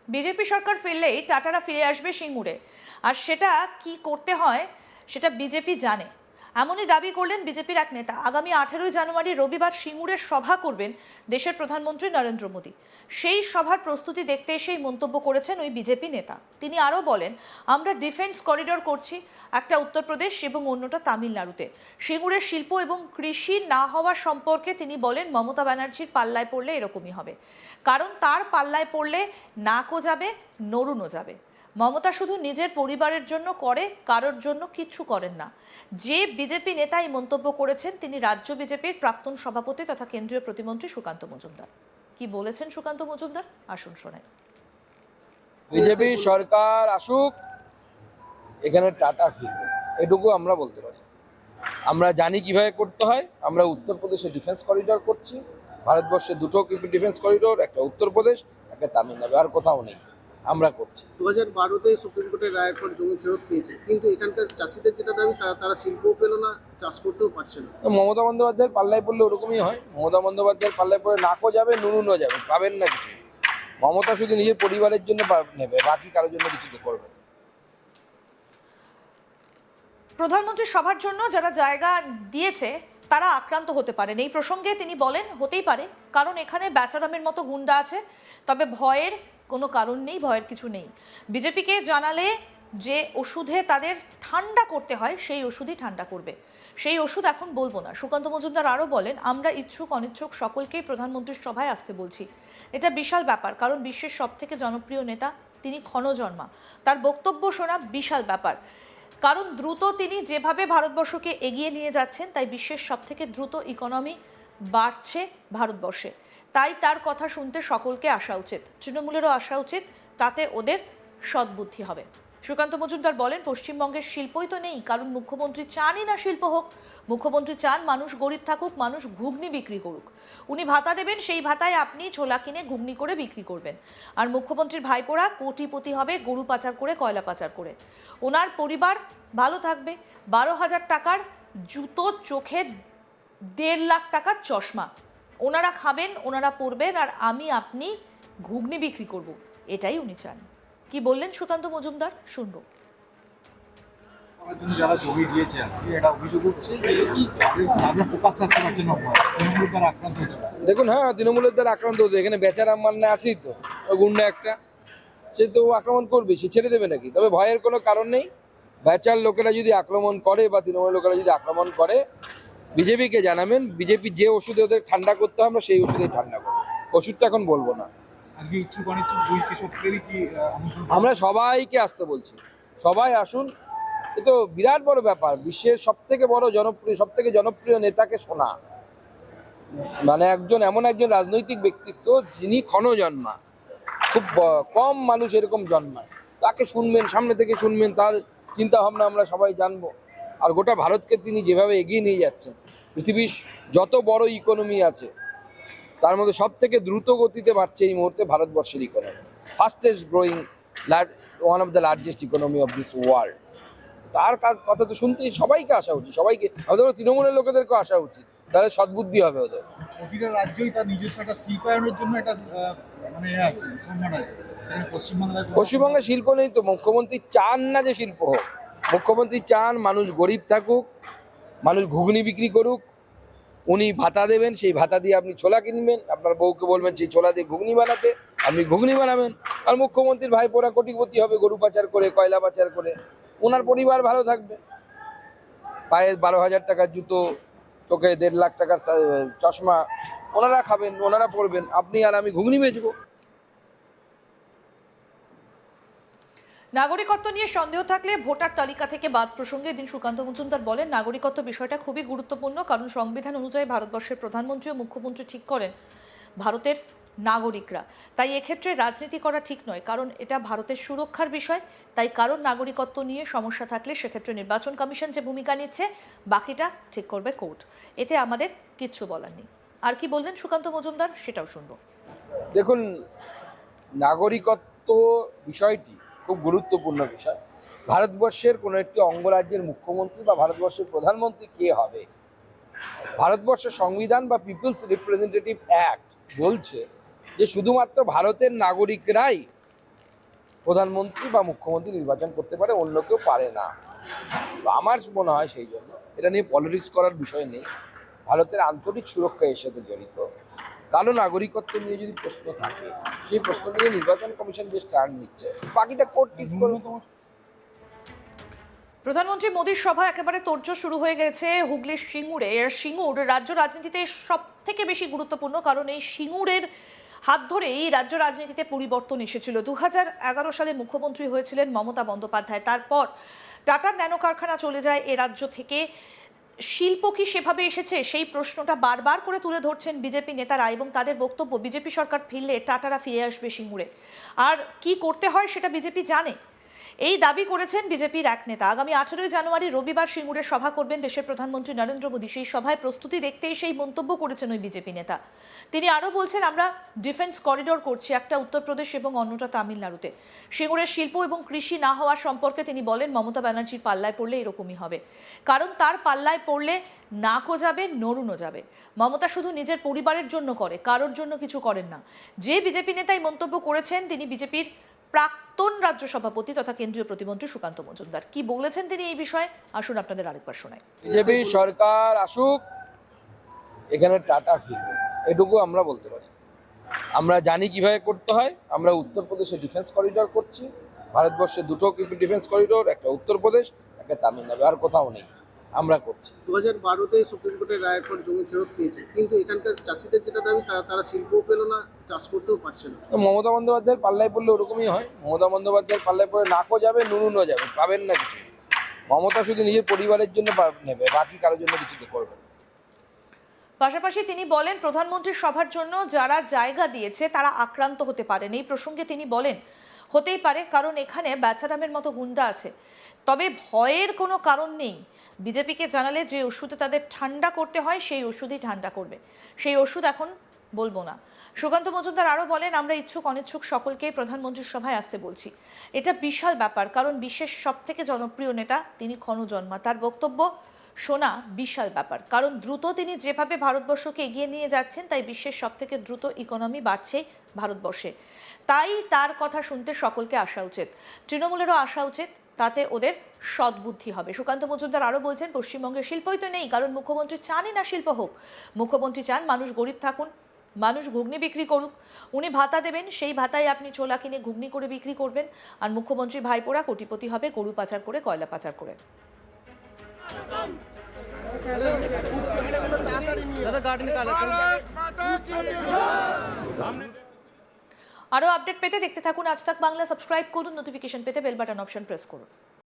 BJP সরকার ফিরলেই টাটারা ফিরে আসবে সিঙ্গুরে, আর সেটা কি করতে হয় সেটা বিজেপি জানে। এমনই দাবি করলেন বিজেপির এক নেতা। আগামী 18ই জানুয়ারি রবিবার সিঙ্গুরের সভা করবেন দেশের প্রধানমন্ত্রী নরেন্দ্র মোদী। সেই সভার প্রস্তুতি দেখতে এসেই মন্তব্য করেছেন ওই বিজেপি নেতা। তিনি আরও বলেন, আমরা ডিফেন্স করিডর করছি, একটা উত্তরপ্রদেশ এবং অন্যটা তামিলনাড়ুতে। সিঙ্গুরের শিল্প এবং কৃষি না হওয়া সম্পর্কে তিনি বলেন, মমতা ব্যানার্জির পাল্লায় পড়লে এরকমই হবে, কারণ তার পাল্লায় পড়লে নাকও যাবে, নরুনও যাবে। মমতা শুধু নিজের পরিবারের জন্য করে, কারোর জন্য কিচ্ছু করেন না। যে বিজেপি নেতা এই মন্তব্য করেছেন তিনি রাজ্য বিজেপির প্রাক্তন সভাপতি তথা কেন্দ্রীয় প্রতিমন্ত্রী সুকান্ত মজুমদার। কি বলেছেন সুকান্ত মজুমদার, আসুন শোনাই। বিজেপি সরকার আসুক, এখানে টাটা ফিরবে, এটুকু আমরা বলতে পারি। আমরা জানি কিভাবে করতে হয়। আমরা উত্তরপ্রদেশে ডিফেন্স করিডোর করছি। ভারতবর্ষে দুটো ডিফেন্স করিডোর, একটা উত্তরপ্রদেশ, একটা তামিলনাড়ু, আর কোথাও নেই, আমরা করছি। 2012-তে সুপ্রিম কোর্টের রায়ের পর জমি ফেরত পেয়েছে, কিন্তু এখানকার চাষিদের যেটা দাবি, তারা শিল্পও পেল না, চাষ করতেও পারছে না। মমতা বন্দ্যোপাধ্যায়ের পাল্লায় পড়লে ওরকমই হয়। মমতা বন্দ্যোপাধ্যায়ের পাল্লায় পড়লে নাকও যাবে, নুনুনও যাবে, পাবেন না কিছু। মমতা শুধু নিজের পরিবারের জন্য নেবে, বাকি কারোর জন্য কিছু করবে। প্রধানমন্ত্রী সভার জন্য যারা জায়গা দিয়েছে তারা আক্রান্ত হতে পারেন। এই প্রসঙ্গে তিনি বলেন, হতেই পারে, কারণ এখানে বেচারামের মতো গুন্ডা আছে। তবে ভয়ের কোনো কারণ নেই, ভয়ের কিছু নেই। বিজেপিকে জানালে যে ওষুধে তাদের ঠান্ডা করতে হয় সেই ওষুধই ঠান্ডা করবে, সেই ওষুধ এখন বলবো না। সুকান্ত মজুমদার আরও বলেন, আমরা ইচ্ছুক অনিচ্ছুক সকলকেই প্রধানমন্ত্রীর সভায় আসতে বলছি। এটা বিশাল ব্যাপার, কারণ বিশ্বের সবথেকে জনপ্রিয় নেতা তিনি ক্ষণজন্মা। তার বক্তব্য শোনা বিশাল ব্যাপার, কারণ দ্রুত তিনি যেভাবে ভারতবর্ষকে এগিয়ে নিয়ে যাচ্ছেন, তাই বিশ্বের সবথেকে দ্রুত ইকোনমি বাড়ছে ভারতবর্ষে। তাই তার কথা শুনতে সকলকে আসা উচিত, তৃণমূলেরও আসা উচিত, তাতে ওদের সদ্বুদ্ধি হবে। সুকান্ত মজুমদার বলেন, পশ্চিমবঙ্গের শিল্পই তো নেই, কারণ মুখ্যমন্ত্রী চানই না শিল্প হোক। মুখ্যমন্ত্রী চান মানুষ গরিব থাকুক, মানুষ ঘুগনি বিক্রি করুক। উনি ভাতা দেবেন, সেই ভাতায় আপনি ছোলা কিনে ঘুগনি করে বিক্রি করবেন। আর মুখ্যমন্ত্রীর ভাইপোরা কোটিপতি হবে গরু পাচার করে, কয়লা পাচার করে। ওনার পরিবার ভালো থাকবে। 12,000 টাকার জুতো, চোখে 1.5 লাখ টাকার চশমা ওনারা খাবেন, ওনারা পরবেন, আর আমি আপনি ঘুগনি বিক্রি করব, এটাই উনি চান। কি বললেন সুকান্ত মজুমদার, শুনবো। যারা জমি দিয়েছে এটা অভিযোগ হচ্ছে যে কি আমরা ফোকাস আসতে পারছি না, তৃণমূল দ্বারা আক্রান্ত হতে পারে। দেখুন, হ্যাঁ, তৃণমূলের দ্বারা আক্রান্ত হতো। এখানে বেচারাম মান্না আছেই তো, গুন্ডা একটা, সে তো আক্রমণ করবে, সে ছেড়ে দেবে নাকি? তবে ভয়ের কোনো কারণ নেই। বেচার লোকেরা যদি আক্রমণ করে বা তৃণমূলের লোকেরা যদি আক্রমণ করে, বিজেপিকে জানাবেন। বিজেপি যে ওষুধে ওদের ঠান্ডা করতে হয়, আমরা সেই ওষুধেই ঠান্ডা করবো। ওষুধটা এখন বলবো না। আজকে ইচ্ছুক অনিচ্ছুক দুই কৃষকদেরই কি আমন্ত্রণ? আমরা সবাইকে আসতে বলছি, সবাই আসুন। এ তো বিরাট বড় ব্যাপার, বিশ্বের সবথেকে বড় জনপ্রিয়, সবথেকে জনপ্রিয় নেতাকে শোনা, মানে এমন একজন রাজনৈতিক ব্যক্তিত্ব যিনি ক্ষণজন্মা। খুব কম মানুষ এরকম জন্মায়। তাকে শুনবেন, সামনে থেকে শুনবেন, তার চিন্তা ভাবনা আমরা সবাই জানবো। আর গোটা ভারতকে তিনি যেভাবে এগিয়ে নিয়ে যাচ্ছেন, পৃথিবীর যত বড় ইকোনমি আছে তার মধ্যে সব থেকে দ্রুত গতিতে বাড়ছে এই মুহূর্তে ভারতবর্ষের economy. Fastest growing, one of the largest economy of this world. তার কথা তো শুনতেই সবাইকে আসা উচিত, সবাইকে, আমাদের তৃণমূলের লোকেদেরকেও আসা উচিত, তাহলে সদ্বুদ্ধি হবে ওদের। প্রতিটা রাজ্যই তার নিজস্ব একটা শিল্পায়নের জন্য একটা মানে আছে, সম্মান আছে। সেখানে পশ্চিমবঙ্গে শিল্প নেই তো। মুখ্যমন্ত্রী চান না যে শিল্প হোক। মুখ্যমন্ত্রী চান মানুষ গরিব থাকুক, মানুষ ঘুগনি বিক্রি করুক। উনি ভাতা দেবেন, সেই ভাতা দিয়ে আপনি ছোলা কিনবেন, আপনার বউকে বলবেন সেই ছোলা দিয়ে ঘুগনি বানাতে, আপনি ঘুগনি বানাবেন। আর মুখ্যমন্ত্রীর ভাইপোরা কোটিপতি হবে গরু পাচার করে, কয়লা পাচার করে। ওনার পরিবার ভালো থাকবে। পায়ে 12,000 টাকার জুতো, চোখে 1.5 লাখ টাকার চশমা ওনারা খাবেন, ওনারা পরবেন, আপনি আর আমি ঘুগনি বেচবো। নাগরিকত্ব নিয়ে সন্দেহ থাকলে ভোটার তালিকা থেকে বাদ প্রসঙ্গে এদিন সুকান্ত মজুমদার বলেন, নাগরিকত্ব বিষয়টা খুবই গুরুত্বপূর্ণ, কারণ সংবিধান অনুযায়ী ভারতবর্ষের প্রধানমন্ত্রী ও মুখ্যমন্ত্রী ঠিক করেন ভারতের নাগরিকরা। তাই এক্ষেত্রে রাজনীতি করা ঠিক নয়, কারণ এটা ভারতের সুরক্ষার বিষয়। তাই কারণ নাগরিকত্ব নিয়ে সমস্যা থাকলে সেক্ষেত্রে নির্বাচন কমিশন যে ভূমিকা নিচ্ছে, বাকিটা ঠিক করবে কোর্ট। এতে আমাদের কিচ্ছু বলার নেই। আর কি বললেন সুকান্ত মজুমদার, সেটাও শুনবো। দেখুন, নাগরিকত্ব বিষয়টি খুব গুরুত্বপূর্ণ বিষয়। ভারতবর্ষের কোনো একটি অঙ্গরাজ্যের মুখ্যমন্ত্রী বা ভারতবর্ষের প্রধানমন্ত্রী কে হবে, ভারতবর্ষের সংবিধান বা পিপলস রিপ্রেজেন্টেটিভ অ্যাক্ট বলছে যে শুধুমাত্র ভারতের নাগরিকরাই প্রধানমন্ত্রী বা মুখ্যমন্ত্রী নির্বাচন করতে পারে, অন্য কেউ পারে না। তো আমার মনে হয় সেই জন্য এটা নিয়ে পলিটিক্স করার বিষয় নেই। ভারতের আন্তরিক সুরক্ষা এর সাথে জড়িত। কারো নাগরিকত্ব নিয়ে যদি প্রশ্ন থাকে, সেই প্রশ্ন নিয়ে নির্বাচন কমিশন যে স্ট্যান্ড নিচ্ছে, বাকিটা কোর্ট ঠিক করবে। প্রধানমন্ত্রী মোদীর সভা একেবারে তোড়জোড় শুরু হয়ে গেছে হুগলির সিঙ্গুরে। আর সিঙ্গুর রাজ্য রাজনীতিতে সব থেকে বেশি গুরুত্বপূর্ণ, কারণ এই সিঙ্গুরের হাত ধরেই রাজ্য রাজনীতিতে পরিবর্তন এসেছিল। 2011 সালে মুখ্যমন্ত্রী হয়েছিলেন মমতা বন্দ্যোপাধ্যায়। তারপর টাটার ন্যানো কারখানা চলে যায় এ রাজ্য থেকে। শিল্প কি সেভাবে এসেছে, সেই প্রশ্নটা বারবার করে তুলে ধরছেন বিজেপি নেতারা, এবং তাদের বক্তব্য বিজেপি সরকার ফিরলে টাটারা ফিরে আসবে সিঙ্গুরে। আর কি করতে হয় সেটা বিজেপি জানে, এই দাবি করেছেন বিজেপির এক নেতা। আগামী 18 জানুয়ারি রবিবার সিঙ্গুরে সভা করবেন দেশের প্রধানমন্ত্রী নরেন্দ্র মোদী। সেই সভায় প্রস্তুতি দেখতেই সেই মন্তব্য করেছেন ওই বিজেপি নেতা। তিনি আরও বলছেন, আমরা ডিফেন্স করিডোর করছি, একটা উত্তরপ্রদেশ এবং অন্যটা তামিলনাড়ুতে। সিঙ্গুরের শিল্প এবং কৃষি না হওয়ার সম্পর্কে তিনি বলেন, মমতা ব্যানার্জির পাল্লায় পড়লে এরকমই হবে, কারণ তার পাল্লায় পড়লে নাকও যাবে, নরুনও যাবে। মমতা শুধু নিজের পরিবারের জন্য করে, কারোর জন্য কিছু করেন না। যে বিজেপি নেতাই মন্তব্য করেছেন তিনি বিজেপির প্রাক্তন রাজ্য সভাপতি তথা কেন্দ্রীয় প্রতিমন্ত্রী সুকান্ত মজুমদার। কি বলেছেন তিনি এই বিষয়ে, আসুন আপনাদের আরেকবার শোনাই। বিজেপি সরকার আসুক, এখানে টাটা ফিরবে, এটুকু আমরা বলতে পারি। আমরা জানি কিভাবে করতে হয়। আমরা উত্তরপ্রদেশে ডিফেন্স করিডোর করছি। ভারতবর্ষে দুটো ডিফেন্স করিডোর, একটা উত্তরপ্রদেশ, একটা তামিলনাড়ু, আর কোথাও নেই, আমরা করছি। 2012-তে সুপ্রিম কোর্টের রায়ের পর জমি ফেরত পেয়েছে, কিন্তু এখানকার চাষিদের যেটা দাবি তারা শিল্পও পেল না, চাষ করতেও পারছে না। তো মমতা বন্দ্যোপাধ্যায়ের পাল্লায় পড়লে ওরকমই হয়। মমতা বন্দ্যোপাধ্যায়ের পাল্লায় পড়লে নাকও যাবে, নুনুনও যাবে, পাবেন না কিছু। মমতা শুধু নিজের পরিবারের জন্য নেবে, বাকি কারোর জন্য কিছু করবে না। পাশাপাশি তিনি বলেন, প্রধানমন্ত্রীর সভার জন্য যারা জায়গা দিয়েছে তারা আক্রান্ত হতে পারেন। এই প্রসঙ্গে তিনি বলেন, হতেই পারে, কারণ এখানে বেচারামের মতো গুন্ডা আছে, তবে ভয়ের কোনো কারণ নেই। বিজেপিকে জানালে যে ওষুধে তাদের ঠান্ডা করতে হয় সেই ওষুধই ঠান্ডা করবে, সেই ওষুধ এখন বলবো না। সুকান্ত মজুমদার আরও বলেন, আমরা ইচ্ছুক অনিচ্ছুক সকলকেই প্রধানমন্ত্রীর সভায় আসতে বলছি। এটা বিশাল ব্যাপার, কারণ বিশ্বের সব থেকে জনপ্রিয় নেতা তিনি ক্ষণজন্মা। তার বক্তব্য শোনা বিশাল ব্যাপার, কারণ দ্রুত তিনি যেভাবে ভারতবর্ষকে এগিয়ে নিয়ে যাচ্ছেন, তাই বিশ্বের সব থেকে দ্রুত ইকোনমি বাড়ছে ভারতবর্ষে। তাই তার কথা শুনতে সকলকে আসা উচিত, তৃণমূলেরও আসা উচিত, তাতে ওদের সদ্বুদ্ধি হবে। সুকান্ত মজুমদার আরও বলছেন, পশ্চিমবঙ্গের শিল্পই তো নেই, কারণ মুখ্যমন্ত্রী চানই না শিল্প হোক। মুখ্যমন্ত্রী চান মানুষ গরিব থাকুন, মানুষ ঘুগনি বিক্রি করুক। উনি ভাতা দেবেন, সেই ভাতায় আপনি ছোলা কিনে ঘুগনি করে বিক্রি করবেন। আর মুখ্যমন্ত্রী ভাইপোরা কোটিপতি হবে গরু পাচার করে, কয়লা পাচার করে। আরও আপডেট পেতে দেখতে থাকুন আজ তাক বাংলা। সাবস্ক্রাইব করুন, নোটিফিকেশন পেতে বেল বাটন অপশন প্রেস করুন।